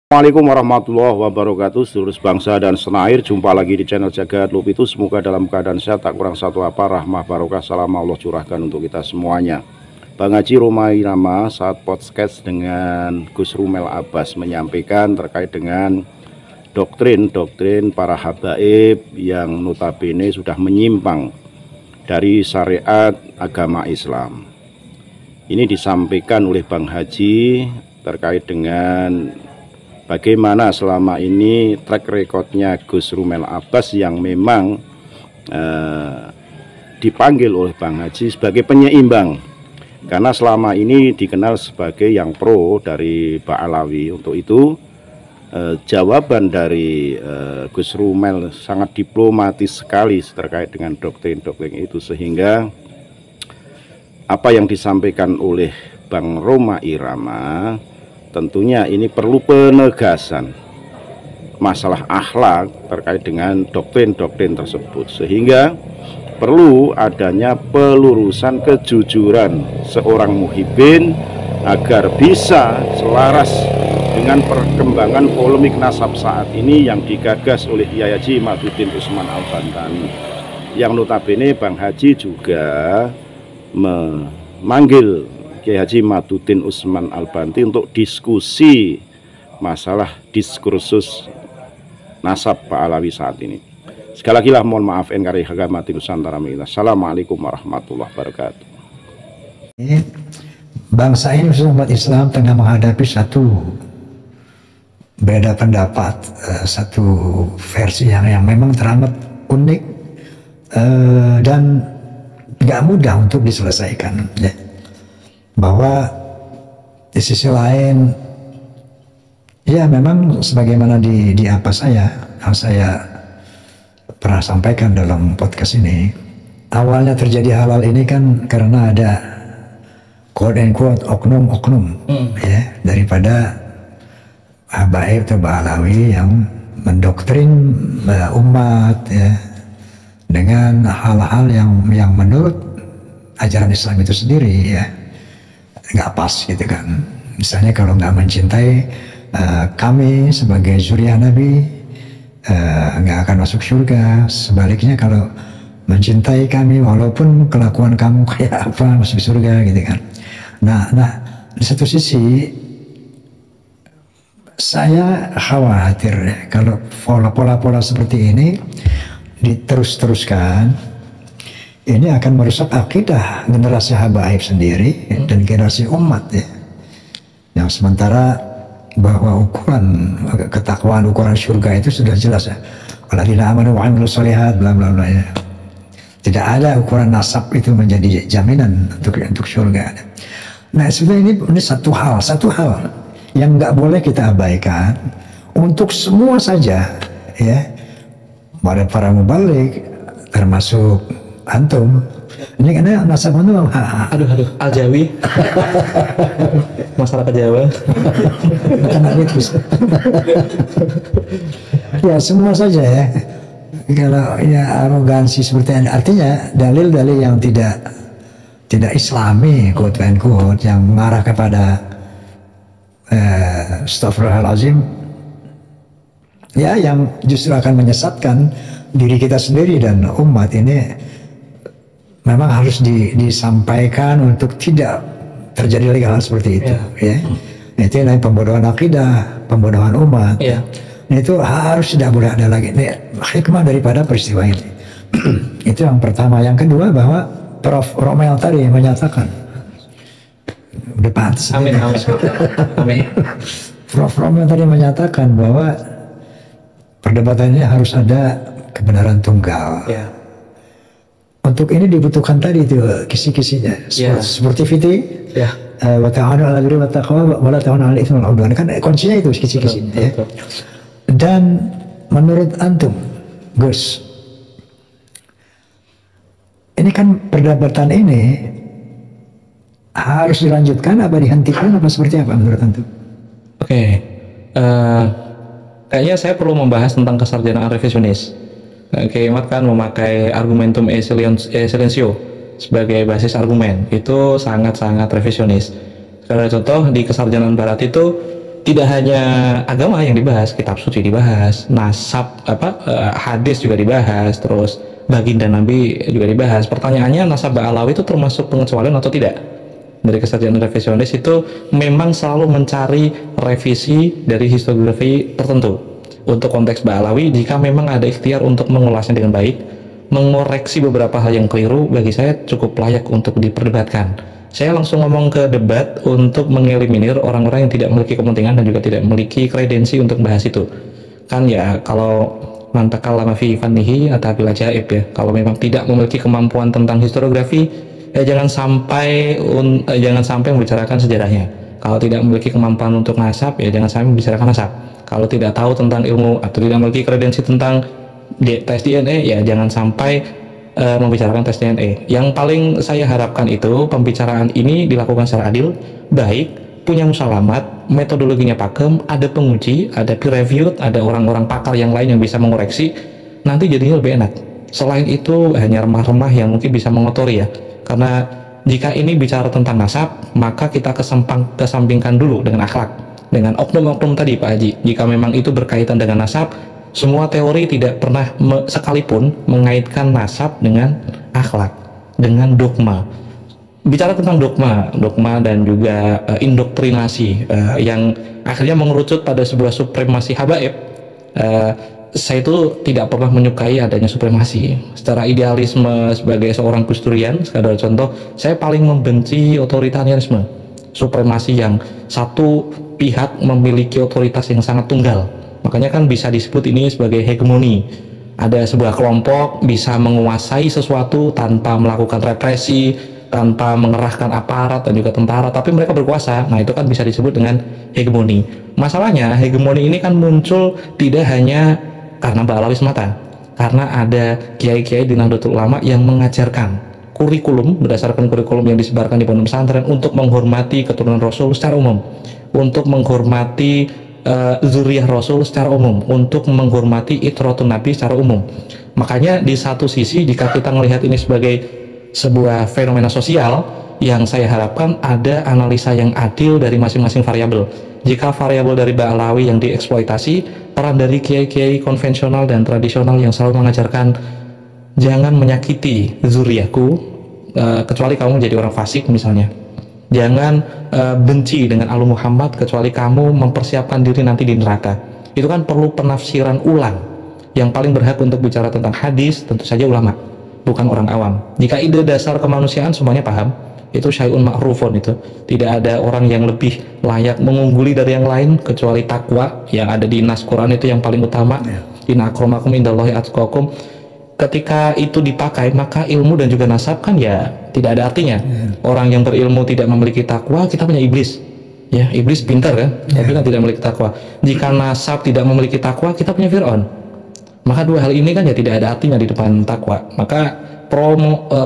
Assalamualaikum warahmatullahi wabarakatuh. Seluruh bangsa dan setanah air, jumpa lagi di channel Jagat Lupitus. Semoga dalam keadaan sehat, tak kurang satu apa, rahmah barokah salam Allah curahkan untuk kita semuanya. Bang Haji Romai Rama saat podcast dengan Gus Rumel Abbas menyampaikan terkait dengan doktrin para habaib yang notabene sudah menyimpang dari syariat agama Islam. Ini disampaikan oleh Bang Haji terkait dengan bagaimana selama ini track recordnya Gus Rumel Abbas yang memang dipanggil oleh Bang Haji sebagai penyeimbang, karena selama ini dikenal sebagai yang pro dari Ba'alawi. Untuk itu jawaban dari Gus Rumel sangat diplomatis sekali terkait dengan doktrin-doktrin itu, sehingga apa yang disampaikan oleh Bang Romai Rama tentunya ini perlu penegasan masalah akhlak terkait dengan doktrin-doktrin tersebut, sehingga perlu adanya pelurusan kejujuran seorang muhibbin agar bisa selaras dengan perkembangan polemik nasab saat ini yang digagas oleh Kiai Haji Maduddin Usman Al-Bantani, yang notabene Bang Haji juga memanggil Kiai Haji Maduddin Usman Al-Bantani untuk diskusi masalah diskursus nasab Ba'alawi saat ini. Sekali lagi lah mohon maaf NKRI Hagamati Nusantara Mila. Assalamualaikum warahmatullahi wabarakatuh. Bangsa ini, umat Islam, tengah menghadapi satu beda pendapat, satu versi yang memang teramat unik dan nggak mudah untuk diselesaikan, ya. Bahwa di sisi lain, ya memang sebagaimana di apa yang saya pernah sampaikan dalam podcast ini, awalnya terjadi halal ini kan karena ada quote and quote oknum-oknum ya, daripada habaib atau Ba'alawi yang mendoktrin umat, ya, dengan hal-hal yang menurut ajaran Islam itu sendiri, ya, nggak pas gitu kan. Misalnya kalau nggak mencintai kami sebagai zuriat Nabi, nggak akan masuk surga. Sebaliknya kalau mencintai kami walaupun kelakuan kamu kayak apa, masuk surga gitu kan. Nah di satu sisi saya khawatir kalau pola-pola seperti ini diterus-teruskan, ini akan merusak akidah generasi habaib sendiri dan generasi umat, ya. Yang sementara bahwa ukuran ketakwaan, ukuran surga itu sudah jelas, ya. Alladzina amanu wa 'amilus sholihat bla bla bla, ya. Tidak ada ukuran nasab itu menjadi jaminan untuk surga. Nah, sebenarnya ini satu hal yang nggak boleh kita abaikan untuk semua saja, ya. Para mubalik termasuk antum. Ini karena nasab antum aduh Aljawi masyarakat Jawa bukan itu. Ya semua saja, ya. Kalau ya arogansi seperti ini, artinya dalil-dalil yang tidak islami, quote and quote, yang mengarah kepada astagfirullahaladzim, ya, yang justru akan menyesatkan diri kita sendiri dan umat ini, memang harus disampaikan untuk tidak terjadi lagi hal seperti itu, ya. Itu namanya pembodohan akidah, pembodohan umat, ya. Itu harus tidak boleh ada lagi. Ini hikmah daripada peristiwa ini. Itu yang pertama. Yang kedua, bahwa Prof. Romel tadi menyatakan, udah pantas. Amin. Prof. Romel tadi menyatakan bahwa perdebatannya harus ada kebenaran tunggal. Ya. Untuk ini dibutuhkan tadi itu kisi-kisinya, sportivity, ya. Wa ta'awanu 'alal birri wat taqwa wa la ta'awanu 'alal itsmi wal 'udwan. Kan kuncinya itu kisi-kisinya, ya. Dan menurut antum, Gus, ini kan perdebatan ini harus dilanjutkan apa dihentikan apa seperti apa menurut antum? Oke. Kayaknya saya perlu membahas tentang kesarjanaan revisionis. Kiai Mat kan memakai argumentum e silencio sebagai basis argumen. Itu sangat-sangat revisionis. Karena contoh di kesarjanaan barat itu tidak hanya agama yang dibahas, kitab suci dibahas, nasab hadis juga dibahas, terus baginda Nabi juga dibahas. Pertanyaannya, nasab Ba'alawi itu termasuk pengecualian atau tidak? Dari kesarjanaan revisionis itu memang selalu mencari revisi dari historiografi tertentu. Untuk konteks Ba'alawi, jika memang ada ikhtiar untuk mengulasnya dengan baik, mengoreksi beberapa hal yang keliru, bagi saya cukup layak untuk diperdebatkan. Saya langsung ngomong ke debat untuk mengeliminir orang-orang yang tidak memiliki kepentingan dan juga tidak memiliki kredensi untuk bahas itu. Kan ya, kalau mantakallama fi fannihi atabil ajaib ya, kalau memang tidak memiliki kemampuan tentang historiografi, ya jangan sampai membicarakan sejarahnya. Kalau tidak memiliki kemampuan untuk nasab, ya jangan sampai membicarakan nasab. Kalau tidak tahu tentang ilmu atau tidak memiliki kredensi tentang tes DNA, ya jangan sampai membicarakan tes DNA. Yang paling saya harapkan itu pembicaraan ini dilakukan secara adil, baik, punya musalamat, metodologinya pakem, ada penguji, ada peer reviewed, ada orang-orang pakar yang lain yang bisa mengoreksi, nanti jadinya lebih enak. Selain itu hanya remah-remah yang mungkin bisa mengotori ya, karena jika ini bicara tentang nasab, maka kita kesampingkan dulu dengan akhlak, dengan oknum-oknum tadi Pak Haji. Jika memang itu berkaitan dengan nasab, semua teori tidak pernah sekalipun mengaitkan nasab dengan akhlak, dengan dogma. Bicara tentang dogma dan juga indoktrinasi yang akhirnya mengerucut pada sebuah supremasi habaib, saya itu tidak pernah menyukai adanya supremasi. Secara idealisme sebagai seorang Gusdurian, sekadar contoh, saya paling membenci otoritarianisme, supremasi yang satu pihak memiliki otoritas yang sangat tunggal. Makanya kan bisa disebut ini sebagai hegemoni. Ada sebuah kelompok bisa menguasai sesuatu tanpa melakukan represi, tanpa mengerahkan aparat dan juga tentara, tapi mereka berkuasa. Nah, itu kan bisa disebut dengan hegemoni. Masalahnya, hegemoni ini kan muncul tidak hanya karena Ba'alawi semata, karena ada kiai-kiai di Nahdlatul Ulama yang mengajarkan kurikulum, berdasarkan kurikulum yang disebarkan di pondok pesantren, untuk menghormati keturunan Rasul secara umum, untuk menghormati zuriyah Rasul secara umum, untuk menghormati itratun Nabi secara umum. Makanya di satu sisi, jika kita melihat ini sebagai sebuah fenomena sosial, yang saya harapkan ada analisa yang adil dari masing-masing variabel. Jika variabel dari Ba'alawi yang dieksploitasi, peran dari kiai-kiai konvensional dan tradisional yang selalu mengajarkan jangan menyakiti zuriyahku, kecuali kamu menjadi orang fasik misalnya. Jangan benci dengan Alu Muhammad kecuali kamu mempersiapkan diri nanti di neraka. Itu kan perlu penafsiran ulang. Yang paling berhak untuk bicara tentang hadis tentu saja ulama, bukan orang awam. Jika ide dasar kemanusiaan semuanya paham, itu syai'un ma'rufun. Itu tidak ada orang yang lebih layak mengungguli dari yang lain kecuali takwa yang ada di nas Quran, itu yang paling utama. Inna akramakum indallahi atqakum. Ketika itu dipakai, maka ilmu dan juga nasab kan ya tidak ada artinya. Orang yang berilmu tidak memiliki takwa, kita punya iblis. Ya, iblis pintar kan, tapi kan tidak memiliki takwa. Jika nasab tidak memiliki takwa, kita punya Fir'aun. Maka dua hal ini kan ya tidak ada artinya di depan takwa. Maka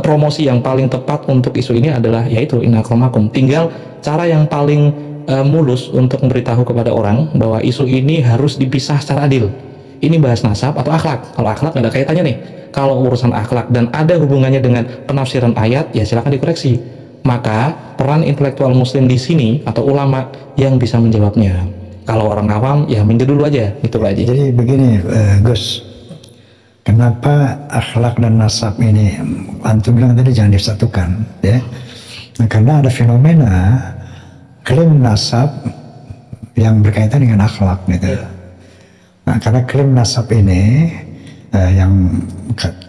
promosi yang paling tepat untuk isu ini adalah yaitu inna akramakum. Tinggal cara yang paling mulus untuk memberitahu kepada orang bahwa isu ini harus dipisah secara adil. Ini bahas nasab atau akhlak. Kalau akhlak nggak ada kaitannya nih. Kalau urusan akhlak dan ada hubungannya dengan penafsiran ayat, ya silakan dikoreksi. Maka peran intelektual muslim di sini atau ulama yang bisa menjawabnya. Kalau orang awam ya minggir dulu aja, gitu Pak Haji. Jadi begini, Gus, kenapa akhlak dan nasab ini antum bilang tadi jangan disatukan, ya? Nah, karena ada fenomena klaim nasab yang berkaitan dengan akhlak, gitu. Nah, karena klaim nasab ini yang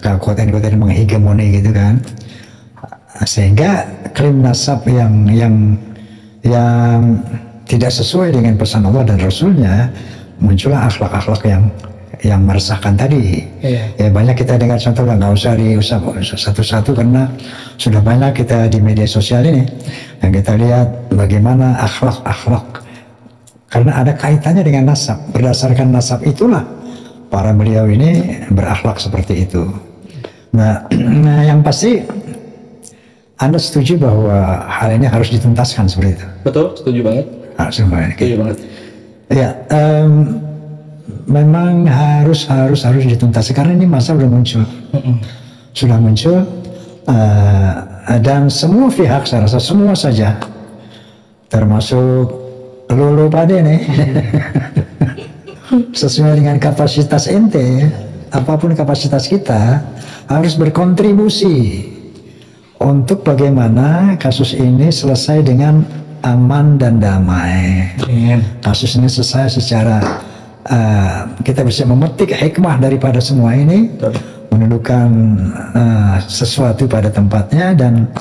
kekuatan-kekuatan menghegemoni gitu kan, sehingga klaim nasab yang tidak sesuai dengan pesan Allah dan Rasulnya, muncullah akhlak-akhlak yang meresahkan tadi. Ya banyak kita dengar contoh, nggak usah diusap satu-satu karena sudah banyak kita di media sosial ini yang kita lihat bagaimana akhlak karena ada kaitannya dengan nasab. Berdasarkan nasab itulah para beliau ini berakhlak seperti itu. Nah, yang pasti Anda setuju bahwa hal ini harus dituntaskan seperti itu? Betul, setuju banget. Setuju banget. Ya, memang harus dituntaskan karena ini masa sudah muncul, sudah muncul, dan semua pihak, saya rasa semua saja, termasuk lulu pade nih. Sesuai dengan kapasitas ente, apapun kapasitas kita, harus berkontribusi untuk bagaimana kasus ini selesai dengan aman dan damai. Kasus ini selesai secara kita bisa memetik hikmah daripada semua ini, menundukkan sesuatu pada tempatnya, dan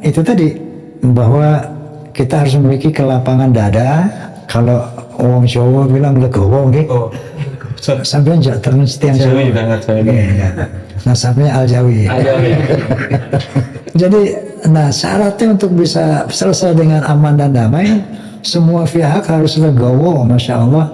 itu tadi bahwa kita harus memiliki kelapangan dada. Kalau orang Jawa bilang legowo gitu. Sampai terus tiang Jawa. Nah, sampai Al-Jawi. Jadi, syaratnya untuk bisa selesai dengan aman dan damai, semua pihak harus legowo, Masya Allah.